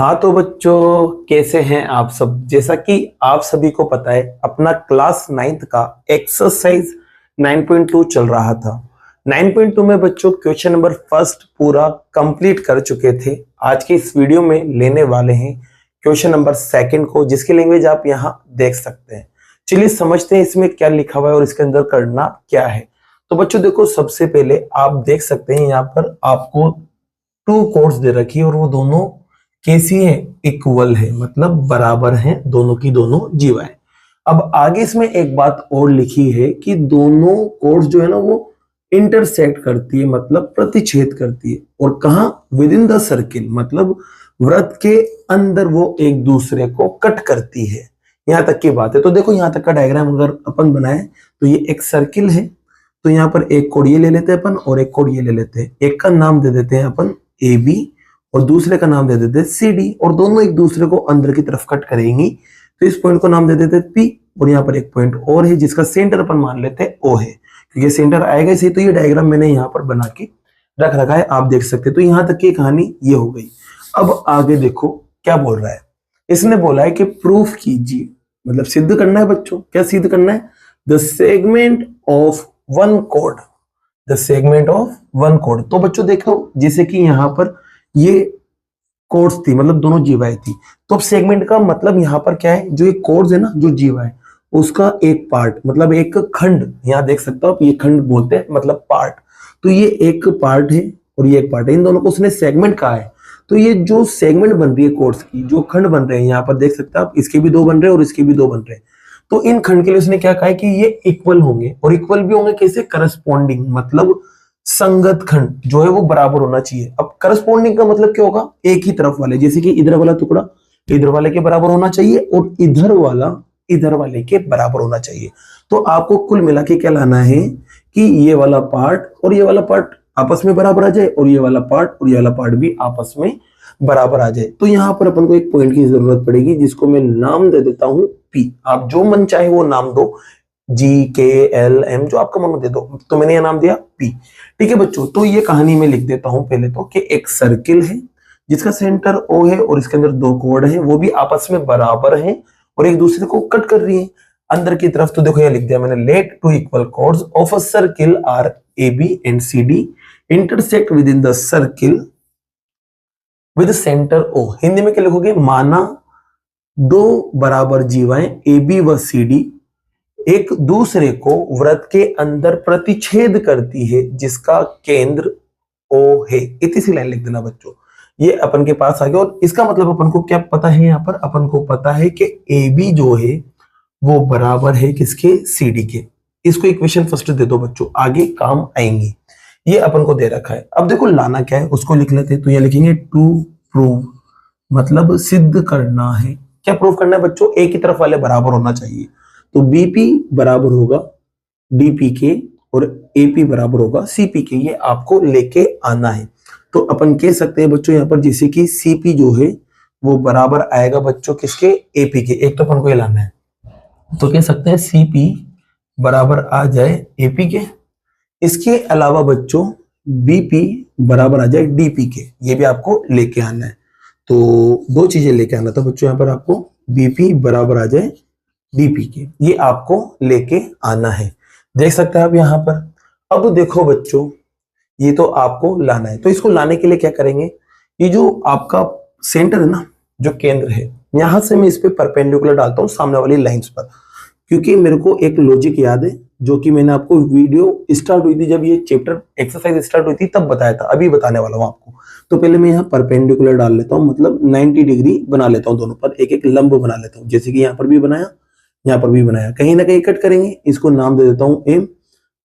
हाँ तो बच्चों, कैसे हैं आप सब। जैसा कि आप सभी को पता है, अपना क्लास 9th का एक्सरसाइज 9.2 चल रहा था। 9.2 में बच्चों क्वेश्चन नंबर फर्स्ट पूरा कंप्लीट कर चुके थे। आज की इस वीडियो में लेने वाले हैं क्वेश्चन नंबर सेकंड को, जिसकी लैंग्वेज आप यहाँ देख सकते हैं। चलिए समझते हैं इसमें क्या लिखा हुआ है और इसके अंदर करना क्या है। तो बच्चों देखो, सबसे पहले आप देख सकते हैं यहाँ पर आपको टू कोड्स दे रखी है और वो दोनों कैसी है, इक्वल है, मतलब बराबर हैं दोनों की दोनों जीवाएं। अब आगे इसमें एक बात और लिखी है कि दोनों कोड्स जो है ना वो इंटरसेक्ट करती है, मतलब प्रतिच्छेद करती है। और कहा, विद इन द सर्किल, मतलब वृत्त के अंदर वो एक दूसरे को कट करती है। यहां तक की बात है। तो देखो, यहां तक का डायग्राम अगर अपन बनाए तो ये एक सर्किल है। तो यहाँ पर एक कोड ये ले लेते हैं अपन और एक कोड ये ले लेते हैं। एक का नाम दे देते हैं अपन ए बी और दूसरे का नाम दे देते हैं सी डी, और दोनों एक दूसरे को अंदर की तरफ कट करेंगी। तो इस पॉइंट को नाम दे देते हैं पी, और यहाँ पर एक पॉइंट और है जिसका सेंटर अपन मान लेते हैं ओ है, क्योंकि सेंटर आएगा इसे। तो ये डायग्राम मैंने यहाँ पर बना के रख रखा है, आप देख सकते हैं। तो यहाँ तक की कहानी ये हो गई। अब आगे देखो क्या बोल रहा है। इसने बोला है कि प्रूफ कीजिए, मतलब सिद्ध करना है बच्चों। क्या सिद्ध करना है? The segment of one code, the segment of one code. तो बच्चों देखो, जैसे कि यहाँ पर ये कोड्स थी, मतलब दोनों जीवाएं थी। तो अब सेगमेंट का मतलब यहाँ पर क्या है, जो ये कोड्स है ना, जो जीवा है उसका एक पार्ट, मतलब एक खंड, यहाँ देख सकते हो आप, ये खंड बोलते हैं, मतलब पार्ट। तो ये एक पार्ट है और ये एक पार्ट है, इन दोनों को उसने सेगमेंट कहा है। तो ये जो सेगमेंट बन रही है कोड्स की, जो खंड बन रहे हैं, यहाँ पर देख सकते हो आप, इसके भी दो बन रहे हैं और इसके भी दो बन रहे हैं। तो इन खंड के लिए उसने क्या कहा है कि ये इक्वल होंगे, और इक्वल भी होंगे कैसे? करस्पॉन्डिंग, मतलब संगत खंड जो है वो बराबर होना चाहिए। अब करस्पॉन्डिंग का मतलब क्या होगा? एक ही तरफ वाले, जैसे कि इधर वाला टुकड़ा इधर वाले के बराबर होना चाहिए और इधर वाला इधर वाले के बराबर होना चाहिए। तो आपको कुल मिला के क्या लाना है कि ये वाला पार्ट और ये वाला पार्ट आपस में बराबर आ जाए, और ये वाला पार्ट और ये वाला पार्ट भी आपस में बराबर आ जाए। तो यहाँ पर अपन को एक पॉइंट की जरूरत पड़ेगी, जिसको मैं नाम दे देता हूं पी। आप जो मन चाहे वो नाम दो, जी के एल एम, जो आपका मन दे दो। तो मैंने यह नाम दिया पी। ठीक है बच्चों, तो ये कहानी में लिख देता हूं पहले तो, कि एक सर्किल है जिसका सेंटर ओ है और इसके अंदर दो कोड हैं, वो भी आपस में बराबर हैं और एक दूसरे को कट कर रही है अंदर की तरफ। तो देखो, ये लिख दिया मैंने, let two equal chords of a circle are A B and C D intersect with the circle with centre O. Hindi में क्या लिखोगे? माना दो बराबर जीवाएं ए बी व सी डी एक दूसरे को वृत्त के अंदर प्रतिच्छेद करती है, जिसका केंद्र ओ है। इतनी सी लाइन लिख देना बच्चों, ये अपन के पास आ गया। और इसका मतलब अपन को क्या पता है? यहाँ पर अपन को पता है कि ए बी जो है वो बराबर है किसके? सी डी के। इसको इक्वेशन फर्स्ट दे दो बच्चों, आगे काम आएंगी। ये अपन को दे रखा है। अब देखो लाना क्या है उसको लिख लेते हैं। तो ये लिखेंगे टू प्रूव, मतलब सिद्ध करना है। क्या प्रूव करना है बच्चों? एक ही तरफ वाले बराबर होना चाहिए। तो बीपी बराबर होगा डीपी के और एपी बराबर होगा सीपी के। ये आपको लेके आना है। तो अपन कह सकते हैं बच्चों यहाँ पर, जैसे कि सीपी जो है वो बराबर आएगा बच्चों किसके? एपी के। एक तो अपन को ये लाना है, तो कह सकते हैं सीपी बराबर आ जाए एपी के। इसके अलावा बच्चों बीपी बराबर आ जाए डीपी के, ये भी आपको लेके आना है। तो दो चीजें लेके आना था बच्चों यहाँ पर, आपको बीपी बराबर आ जाए डीपी के, ये आपको लेके आना है। देख सकते हैं आप यहाँ पर। अब देखो बच्चों, ये तो आपको लाना है। तो इसको लाने के लिए क्या करेंगे? ये जो आपका सेंटर है ना, जो केंद्र है, यहां से मैं इस पे परपेंडिकुलर डालता हूं सामने वाली लाइंस पर, क्योंकि मेरे को एक लॉजिक याद है जो कि मैंने आपको वीडियो स्टार्ट हुई थी, जब ये चैप्टर एक्सरसाइज स्टार्ट हुई थी तब बताया था, अभी बताने वाला हूं आपको। तो पहले मैं यहाँ परपेंडिकुलर डाल लेता हूँ, मतलब 90 डिग्री बना लेता हूँ, दोनों पर एक एक लंब बना लेता हूँ। जैसे कि यहाँ पर भी बनाया, यहाँ पर भी बनाया, कहीं ना कहीं कट करेंगे। इसको नाम दे देता हूं एम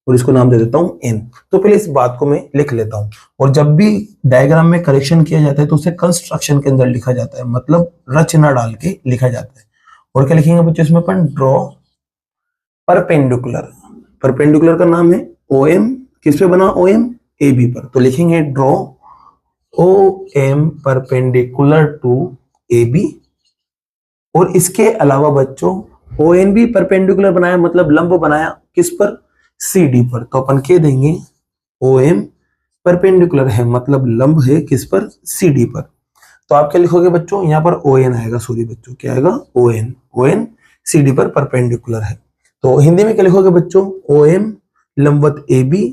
और इसको नाम दे देता हूं एन। तो पहले इस बात को मैं लिख लेता हूं। और जब भी डायग्राम में करेक्शन किया जाता है तो उसे कंस्ट्रक्शन के अंदर लिखा जाता है, मतलब रचना डाल के लिखा जाता है। और क्या लिखेंगे बच्चों इसमें? अपन ड्रॉ परपेंडिकुलर। परपेंडिकुलर का नाम है ओ एम। किस पे बना? ओ एम ए बी पर। तो लिखेंगे draw O M perpendicular to A B. और इसके अलावा बच्चों ओ एन भी परपेंडिकुलर बनाया, मतलब लंब बनाया, किस पर? सी डी पर। तो अपन कह देंगे ओ एम परपेंडिकुलर है, मतलब लंब है किस पर? सी डी पर। तो आप क्या लिखोगे बच्चों, यहाँ पर ओ एन आएगा, सॉरी बच्चों क्या आएगा, O N, O N C D पर परपेंडिकुलर है। तो हिंदी में क्या लिखोगे बच्चों, ओ एम लंबवत ए बी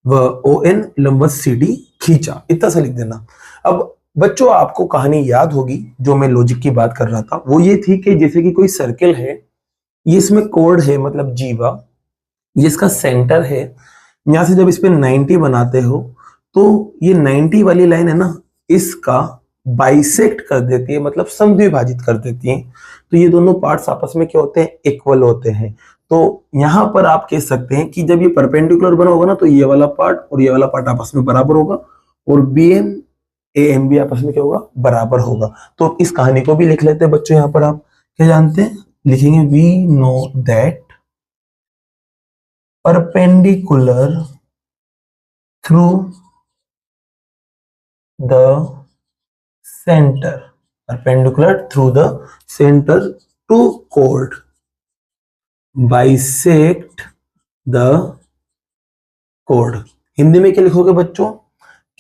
व ओ एन लंबवत सी डी खींचा, इतना सा लिख देना। अब बच्चों आपको कहानी याद होगी, जो मैं लॉजिक की बात कर रहा था वो ये थी कि जैसे कि कोई सर्किल है, ये इसमें कोड है मतलब जीवा, ये इसका सेंटर है, यहां से जब इस पे 90 बनाते हो तो ये 90 वाली लाइन है ना, इसका बाइसेक्ट कर देती है, मतलब समद्विभाजित कर देती है। तो ये दोनों पार्ट्स आपस में क्या होते हैं, इक्वल होते हैं। तो यहां पर आप कह सकते हैं कि जब ये परपेंडिकुलर बना होगा ना, तो ये वाला पार्ट और ये वाला पार्ट आपस में बराबर होगा, और बी एम ए एम भी आपस में क्या होगा, बराबर होगा। तो इस कहानी को भी लिख लेते हैं बच्चों, यहां पर आप क्या जानते हैं, लिखेंगे we know that perpendicular through the center, perpendicular through the center to chord bisect the chord। Hindi में क्या लिखोगे बच्चों,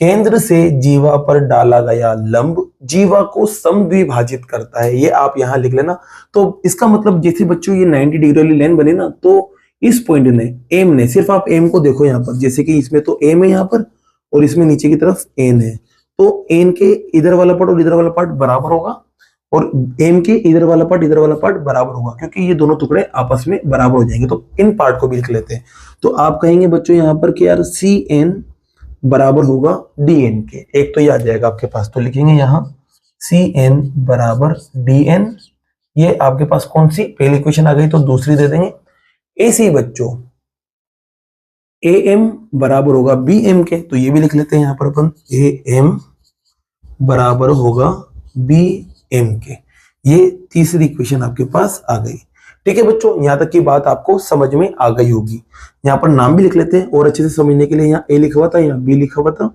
केंद्र से जीवा पर डाला गया लंब जीवा को समद्विभाजित करता है, ये आप यहां लिख लेना। तो इसका मतलब जैसे बच्चों ये 90 डिग्री वाली लाइन बनी ना, तो इस पॉइंट ने, एम ने, सिर्फ आप एम को देखो यहाँ पर, जैसे कि इसमें तो एम है यहाँ पर और इसमें नीचे की तरफ एन है, तो एन के इधर वाला पार्ट और इधर वाला पार्ट बराबर होगा, और एम के इधर वाला पार्ट बराबर होगा, क्योंकि ये दोनों टुकड़े आपस में बराबर हो जाएंगे। तो इन पार्ट को भी लिख लेते हैं। तो आप कहेंगे बच्चों यहाँ पर कि यार सी एन बराबर होगा डी एन के, एक तो ये आ जाएगा आपके पास, तो लिखेंगे यहाँ सी एन बराबर डी एन। ये आपके पास कौन सी पहली इक्वेशन आ गई, तो दूसरी दे देंगे। ऐसे ही बच्चों ए एम बराबर होगा बी एम के, तो ये भी लिख लेते हैं यहाँ पर अपन, ए एम बराबर होगा बी एम के। ये तीसरी इक्वेशन आपके पास आ गई। ठीक है बच्चों, यहां तक की बात आपको समझ में आ गई होगी। यहाँ पर नाम भी लिख लेते हैं और अच्छे से समझने के लिए, यहाँ ए लिखा हुआ था, यहाँ बी लिखा हुआ था,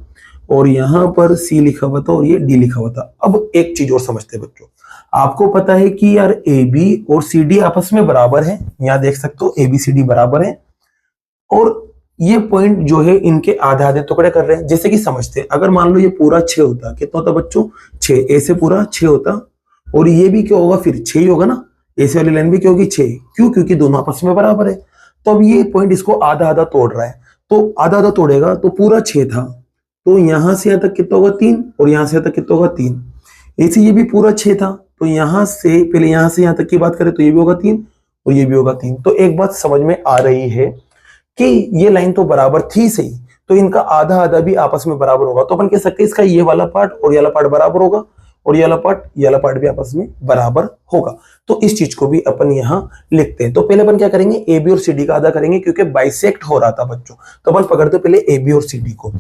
और यहाँ पर सी लिखा हुआ था, और ये डी लिखा हुआ था। अब एक चीज और समझते हैं बच्चों, आपको पता है कि यार ए बी और सी डी आपस में बराबर है, यहाँ देख सकते हो ए बी सी डी बराबर है, और ये पॉइंट जो है इनके आधे आधे टुकड़े कर रहे हैं। जैसे कि समझते हैं, अगर मान लो ये पूरा 6 होता, कितना होता बच्चों, 6, ऐसे पूरा 6 होता, और ये भी क्या होगा, फिर 6 ही होगा ना, ऐसे वाली लाइन भी क्या होगी 6, क्यों, क्योंकि दोनों आपस में बराबर है। तो अब ये पॉइंट इसको आधा आधा तोड़ रहा है, तो आधा आधा तोड़ेगा तो पूरा 6 था, तो यहां से यहां तक कितना होगा 3, और यहां से यहां तक कितना होगा 3। ऐसे ये भी पूरा 6 था, तो यहां से पहले यहां से यहां तक की बात करें तो ये भी होगा 3 और ये भी होगा 3। तो एक बात समझ में आ रही है कि ये लाइन तो बराबर थी सही, तो इनका आधा आधा भी आपस में बराबर होगा। तो अपन कह सकते हैं इसका ये वाला पार्ट और ये वाला पार्ट बराबर होगा, और ये वाला पार्ट भी आपस में बराबर होगा। तो इस चीज को भी अपन यहाँ लिखते हैं। तो पहले अपन क्या करेंगे, ए बी और सी डी का आधा करेंगे, क्योंकि बाइसेक्ट हो रहा था बच्चों। तो अपन पकड़ते पहले ए बी और सी डी को।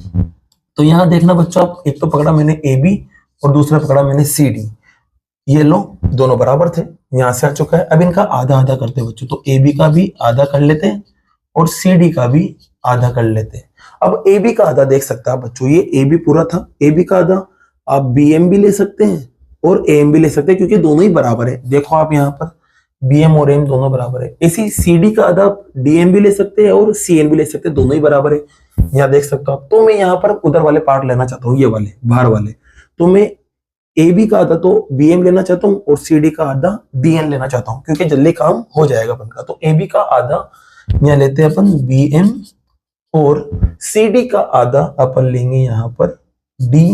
तो यहाँ देखना बच्चों, आप एक तो पकड़ा मैंने ए बी और दूसरा पकड़ा मैंने सी डी, ये लो दोनों बराबर थे, यहां से आ चुका है। अब इनका आधा आधा करते हैं बच्चों, तो ए बी का भी आधा कर लेते हैं और सी डी का भी आधा कर लेते हैं। अब ए बी का आधा देख सकते हैं बच्चों, ये ए बी पूरा था, ए बी का आधा आप बी एम भी ले सकते हैं और ए एम भी ले सकते हैं, क्योंकि दोनों ही बराबर है। देखो आप यहाँ पर बी एम और एम दोनों बराबर है। इसी सी डी का आधा डी एम भी ले सकते हैं और सी एन भी ले सकते हैं, दोनों ही बराबर है, यहाँ देख सकते हो आप। तो मैं यहाँ पर उधर वाले पार्ट लेना चाहता हूँ, ये वाले बाहर वाले, तो मैं ए बी का आधा तो बी एम लेना चाहता हूँ और सी डी का आधा डी एन लेना चाहता हूँ, क्योंकि जल्दी काम हो जाएगा अपन का। तो ए बी का आधा यहाँ लेते हैं अपन बी एम, और सी डी का आधा अपन लेंगे यहाँ पर डी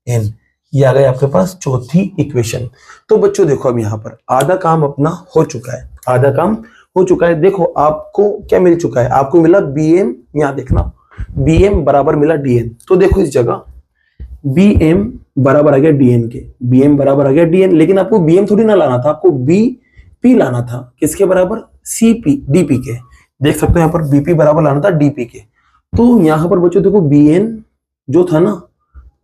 एन। ये आ गए आपके पास चौथी इक्वेशन। तो बच्चों देखो अब यहाँ पर आधा काम अपना हो चुका है, आधा काम हो चुका है। देखो आपको क्या मिल चुका है, आपको मिला बी एम, यहाँ देखना बी एम बराबर मिला डी एन। तो देखो इस जगह बी एम बराबर आ गया डी एन के, बी एम बराबर आ गया डी एन, लेकिन आपको बी एम थोड़ी ना लाना था, आपको बी पी लाना था। किसके बराबर, सी पी डी पी के। देख सकते हो यहाँ पर बीपी बराबर लाना था डीपी के। तो यहाँ पर बच्चों देखो बी एन जो था ना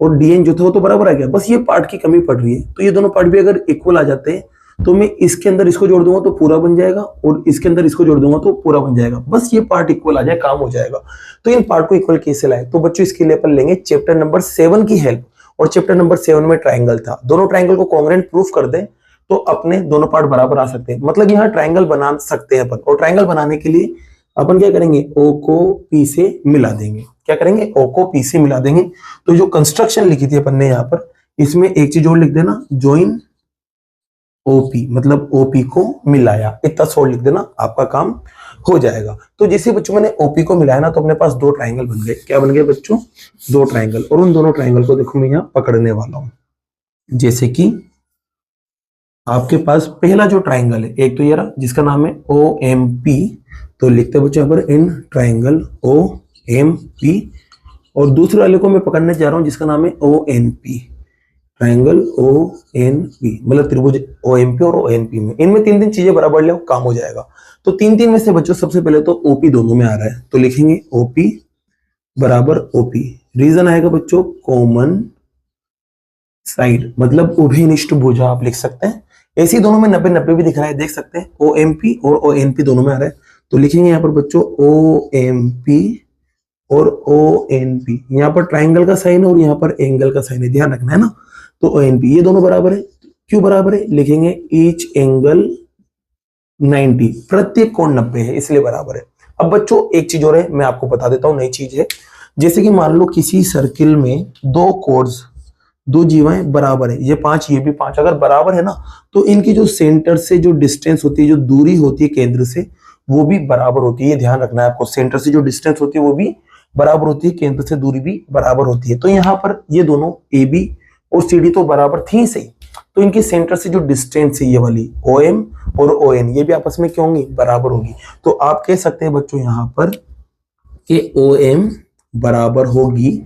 और डी एन जो था वो तो बराबर आ गया, बस ये पार्ट की कमी पड़ रही है। तो ये दोनों पार्ट भी अगर इक्वल आ जाते हैं तो मैं इसके अंदर इसको जोड़ दूंगा तो पूरा बन जाएगा, और इसके अंदर इसको जोड़ दूंगा तो पूरा बन जाएगा। बस ये पार्ट इक्वल आ जाए, काम हो जाएगा। तो इन पार्ट को इक्वल कैसे लाए, तो बच्चों इसके लिए अपन लेंगे चैप्टर नंबर 7 की हेल्प। और चैप्टर नंबर 7 में ट्राइंगल था, दोनों ट्राइंगल को कॉन्ग्रुएंट प्रूफ कर दें तो अपने दोनों पार्ट बराबर आ सकते हैं। मतलब यहाँ ट्राइंगल बना सकते हैं अपन, और ट्राइंगल बनाने के लिए अपन क्या करेंगे, ओ को पी से मिला देंगे। क्या करेंगे, ओ को पी से मिला देंगे। तो जो कंस्ट्रक्शन लिखी थी अपन ने यहाँ पर, इसमें एक चीज और लिख देना, ज्वाइन ओपी, मतलब ओपी को मिलाया, इतना शॉर्ट लिख देना, आपका काम हो जाएगा। तो जैसे बच्चों मैंने ओपी को मिलाया ना, तो अपने पास दो ट्राइंगल बन गए। क्या बन गए बच्चों? दो ट्राइंगल। और उन दोनों ट्राइंगल को देखो मैं यहाँ पकड़ने वाला हूं। जैसे कि आपके पास पहला जो ट्राइंगल है, एक तो ये रहा जिसका नाम है ओ एम पी, तो लिखते हैं बच्चों यहाँ पर in triangle O M P. और दूसरे वाले को मैं पकड़ने जा रहा हूं जिसका नाम है O N P, triangle O N P, मतलब त्रिभुज ओ एम पी और ओ एन पी में। इनमें तीन तीन चीजें बराबर ले, काम हो जाएगा। तो तीन तीन में से बच्चों सबसे पहले तो ओपी दोनों में आ रहा है, तो लिखेंगे ओपी बराबर ओपी। रीजन आएगा बच्चों कॉमन साइड, मतलब उभयनिष्ठ भुजा आप लिख सकते हैं। ऐसी दोनों में 90-90 भी दिख रहा है, देख सकते हैं। ओ एम पी और ओ एन पी दोनों में आ रहा है, तो लिखेंगे यहाँ पर बच्चों ओ एम पी और ओ एन पी। यहाँ पर ट्राइंगल का साइन है और यहाँ पर एंगल का साइन है, ध्यान रखना है ना। तो ओ एन पी ये दोनों बराबर है। क्यों बराबर है? लिखेंगे ईच एंगल 90, प्रत्येक कोण 90 है, इसलिए बराबर है। अब बच्चों एक चीज और है, मैं आपको बता देता हूं, नई चीज है। जैसे कि मान लो किसी सर्किल में दो कोर्ड्स, दो जीवाएं बराबर है, ये 5 ये भी 5, अगर बराबर है ना, तो इनकी जो सेंटर से जो डिस्टेंस होती है, जो दूरी होती है केंद्र से, वो भी बराबर होती है। ये ध्यान रखना है आपको, सेंटर से जो डिस्टेंस होती है वो भी बराबर होती है, केंद्र से दूरी भी बराबर होती है। तो यहाँ पर ये दोनों ए बी और सी डी तो बराबर थी सही, तो इनकी सेंटर से जो डिस्टेंस है ये वाली ओ एम और ओ एन, ये भी आपस में क्या होंगी? बराबर होगी। तो आप कह सकते हैं बच्चों यहाँ पर कि ओ एम बराबर होगी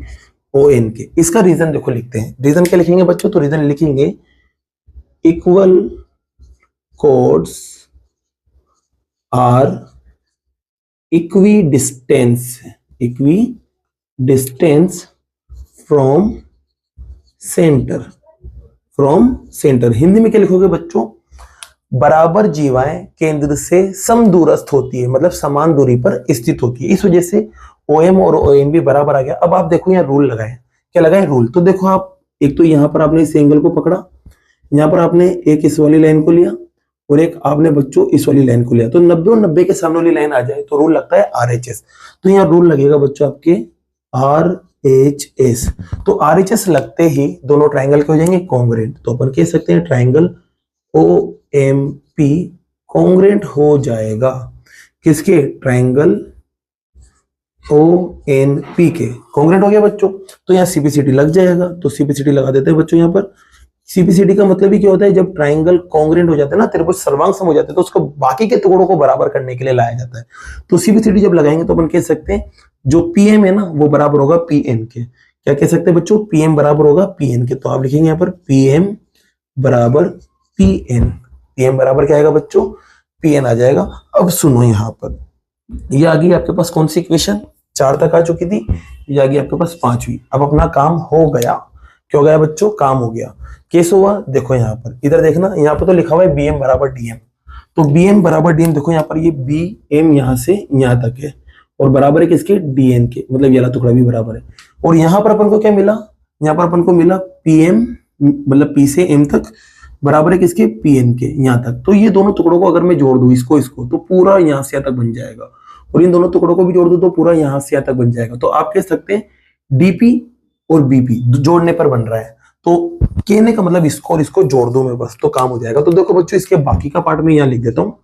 ओ एन के। इसका रीजन देखो लिखते हैं, रीजन क्या लिखेंगे बच्चों? तो रीजन लिखेंगे equal chords are equidistant from centre. Hindi में क्या लिखोगे बच्चों? बराबर जीवाएं केंद्र से समदूरस्थ होती है, मतलब समान दूरी पर स्थित होती है। इस वजह से OM और ON भी बराबर आ गया। अब आप देखो यहाँ रूल लगाए, क्या लगाए? रूल। तो देखो आप, एक तो यहाँ पर आपने इस एंगल को पकड़ा, यहाँ पर आपने एक इस वाली लाइन को लिया और एक आपने बच्चों इस वाली लाइन को लिया, तो 90 और 90 के सामने वाली लाइन आ जाए तो रूल लगता है RHS। तो यहाँ रूल लगेगा बच्चों आपके RHS। तो RHS लगते ही दोनों ट्राइंगल के हो जाएंगे कॉन्ग्रुएंट। तो अपन कह सकते हैं ट्राइंगल OMP कॉन्ग्रुएंट हो जाएगा किसके? ट्राइंगल ONP के कॉन्ग्रुएंट हो गया बच्चों। तो यहाँ CPCD लग जाएगा, तो CPCD लगा देते हैं बच्चों। यहाँ पर CPCD का मतलब ही क्या होता है? जब ट्राइंगल कॉन्ग्रुएंट हो जाता है ना, त्रिभुज सर्वांग हो जाते हैं, तो उसको बाकी के टुकड़ों को बराबर करने के लिए लाया जाता है। तो CPCD जब लगाएंगे तो अपन कह सकते हैं जो PM है ना, वो बराबर होगा PN के। क्या कह सकते हैं बच्चों? PM बराबर होगा PN के। तो आप लिखेंगे यहाँ पर PM बराबर PN। PM बराबर क्या आएगा बच्चों? PN आ जाएगा। अब सुनो यहाँ पर, ये आ गई आपके पास कौन सी इक्वेशन? 4 तक आ चुकी थी, ये आ गई आपके पास 5वीं। अब अपना काम हो गया। क्यों गया बच्चों? काम हो गया। कैसे हुआ? देखो यहाँ पर, इधर देखना, यहाँ पर तो लिखा हुआ है BM बराबर DM। तो BM बराबर DM, देखो यहाँ पर ये BM यहाँ से यहाँ तक है और बराबर है किसके? DN के, मतलब ये वाला टुकड़ा भी बराबर है। और यहाँ पर अपन को क्या मिला? यहाँ पर अपन को मिला PM, मतलब P से M तक बराबर है किसके? PN के, यहाँ तक। तो ये दोनों टुकड़ों को अगर मैं जोड़ दूं, इसको तो पूरा यहाँ से यहाँ तक बन जाएगा, और इन दोनों टुकड़ों को भी जोड़ दूं तो पूरा यहाँ से यहाँ तक बन जाएगा। तो आप कह सकते हैं DP और BP जोड़ने पर बन रहा है। तो कहने का मतलब इसको और इसको जोड़ दो मैं बस, तो काम हो जाएगा। तो देखो बच्चों, इसके बाकी का पार्ट में यहाँ लिख देता हूँ।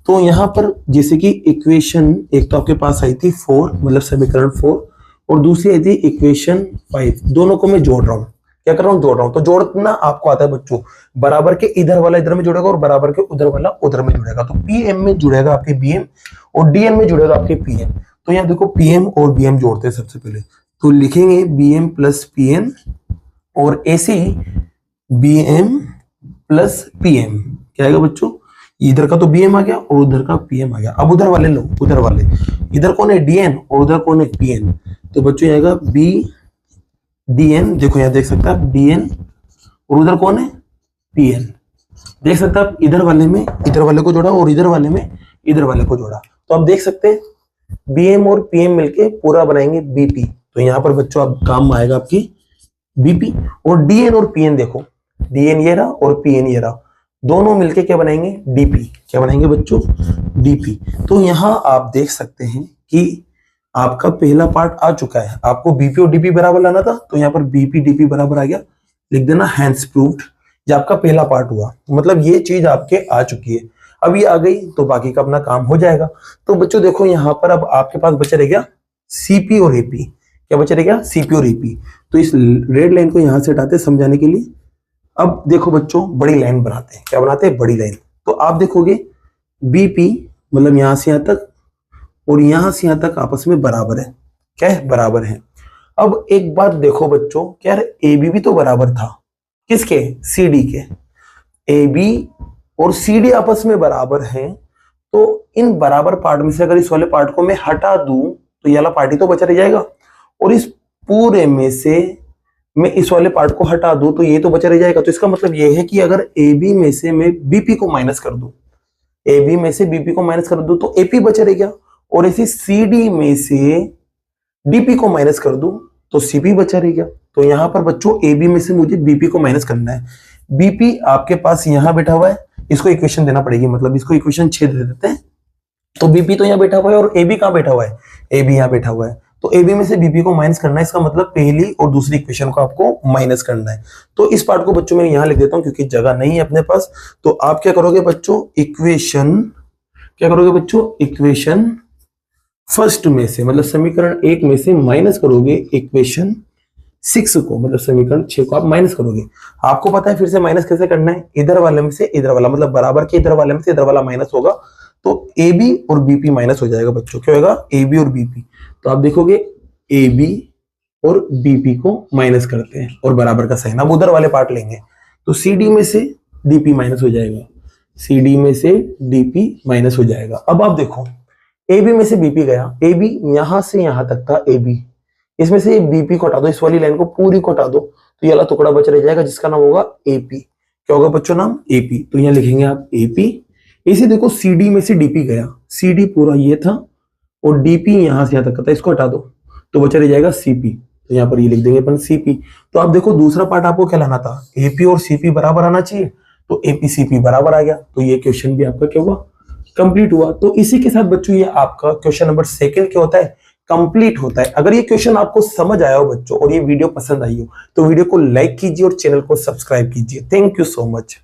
तो यहाँ पर जैसे कि इक्वेशन एक तो आपके पास आई थी 4, मतलब समीकरण 4, और दूसरी आई थी इक्वेशन 5। दोनों को मैं जोड़ रहा हूँ। क्या कर रहा हूँ? जोड़ रहा हूँ। तो जोड़ना आपको आता है बच्चों, बराबर के इधर वाला इधर में जुड़ेगा और बराबर के उधर वाला उधर में जुड़ेगा। तो PM में जुड़ेगा आपके BM और DN में जुड़ेगा आपके PN। तो यहाँ देखो PM और BM जोड़ते हैं सबसे पहले, तो लिखेंगे BM प्लस PN, और ऐसे ही BM प्लस PM क्या आएगा बच्चों? इधर का तो BM आ गया और उधर का PM आ गया। अब उधर वाले लो, उधर वाले, इधर कौन है? DN और उधर कौन है? PN। तो बच्चों आएगा BDN, देखो यहाँ देख सकते हैं आप DN, और उधर कौन है? PN। देख सकते हैं आप, इधर वाले में इधर वाले को जोड़ा और इधर वाले में इधर वाले को जोड़ा। तो आप देख सकते हैं BM और PM मिलके पूरा बनाएंगे BP। तो यहाँ पर बच्चों अब काम आएगा आपकी BP। और DN और PN देखो, DN ये रहा और PN ये रहा, दोनों मिलके क्या बनाएंगे? DP। क्या बनाएंगे बच्चों? DP। तो यहाँ आप देख सकते हैं कि आपका पहला पार्ट आ चुका है। आपको BP और DP बराबर लाना था, तो यहाँ पर BP DP बराबर आ गया लिख देना हैंस प्रूव्ड। ये आपका पहला पार्ट हुआ, मतलब ये चीज आपके आ चुकी है। अब ये आ गई तो बाकी का अपना काम हो जाएगा। तो बच्चों देखो यहाँ पर अब आपके पास बचा रह गया सीपी और एपी। क्या बचा रह गया? सीपी और एपी। तो इस रेड लाइन को यहां से हटाते हैं समझाने के लिए। अब देखो बच्चों बड़ी लाइन बनाते हैं। क्या बनाते हैं? बड़ी लाइन। तो आप देखोगे बीपी मतलब यहां से यहां तक और यहां से यहां तक आपस में बराबर है। क्या है? बराबर है। अब एक बात देखो बच्चों, क्या यार ए बी भी तो बराबर था। किसके? सी डी के। ए बी और सी डी आपस में बराबर हैं, तो इन बराबर पार्ट में से अगर इस वाले पार्ट को मैं हटा दूं तो ये वाला पार्ट ही तो बचा रह जाएगा, और इस पूरे में से मैं इस वाले पार्ट को हटा दूं तो ये तो बचा रह जाएगा। तो इसका मतलब ये है कि अगर ए बी में से मैं बीपी को माइनस कर दूं, ए बी में से बीपी को माइनस कर दूं तो एपी बचा रह गया, और ऐसे सी डी में से डीपी को माइनस कर दूं तो सीपी बचा रह गया। तो यहां पर बच्चों ए बी में से मुझे बीपी को माइनस करना है। बीपी आपके पास यहां बैठा हुआ है, इसको इक्वेशन देना पड़ेगी, मतलब इसको इक्वेशन 6 दे देते हैं। तो बीपी तो यहां बैठा हुआ है और ए बी कहां बैठा हुआ है? ए बी यहां बैठा हुआ है। तो ए बी में से बीपी को माइनस करना है, इसका मतलब पहली और दूसरी इक्वेशन को आपको माइनस करना है। तो इस पार्ट को बच्चों मैं यहां लिख देता हूं क्योंकि जगह नहीं है अपने पास। तो आप क्या करोगे बच्चों? इक्वेशन, क्या करोगे बच्चों? इक्वेशन फर्स्ट में से मतलब समीकरण 1 में से माइनस करोगे इक्वेशन 6 को, मतलब समीकरण 6 को आप माइनस करोगे। आपको पता है फिर से माइनस कैसे करना है? इधर वाले में से इधर वाला, मतलब बराबर के इधर वाले में से इधर वाला माइनस होगा तो ए बी और बीपी माइनस हो जाएगा बच्चों। क्या होगा? ए बी और बीपी। तो आप देखोगे ए बी और बीपी को माइनस करते हैं और बराबर का साइन, अब उधर वाले पार्ट लेंगे तो सी डी में से डीपी माइनस हो जाएगा, सी डी में से डीपी माइनस हो जाएगा। अब आप देखो ए बी में से बीपी गया, ए बी यहां से यहां तक था ए बी, इसमें से बीपी को हटा दो, इस वाली लाइन को पूरी को हटा दो तो ये वाला टुकड़ा बच रह जाएगा जिसका नाम होगा एपी। क्या होगा बच्चों? नाम एपी। तो यहां लिखेंगे आप एपी। इसी देखो सीडी में से डीपी गया, सीडी पूरा ये था और डीपी यहां से यहां तक था, इसको हटा दो तो बचा रह जाएगा सीपी। तो यहाँ पर ये लिख देंगे अपन सीपी। तो आप देखो दूसरा पार्ट आपको क्या लाना था? एपी और सीपी बराबर आना चाहिए, तो एपी सीपी बराबर आ गया। तो ये क्वेश्चन भी आपका क्या हुआ? कंप्लीट हुआ। तो इसी के साथ बच्चों ये आपका क्वेश्चन नंबर 2 क्या होता है? कंप्लीट होता है। अगर ये क्वेश्चन आपको समझ आया हो बच्चों और ये वीडियो पसंद आई हो तो वीडियो को लाइक कीजिए और चैनल को सब्सक्राइब कीजिए। Thank you so much.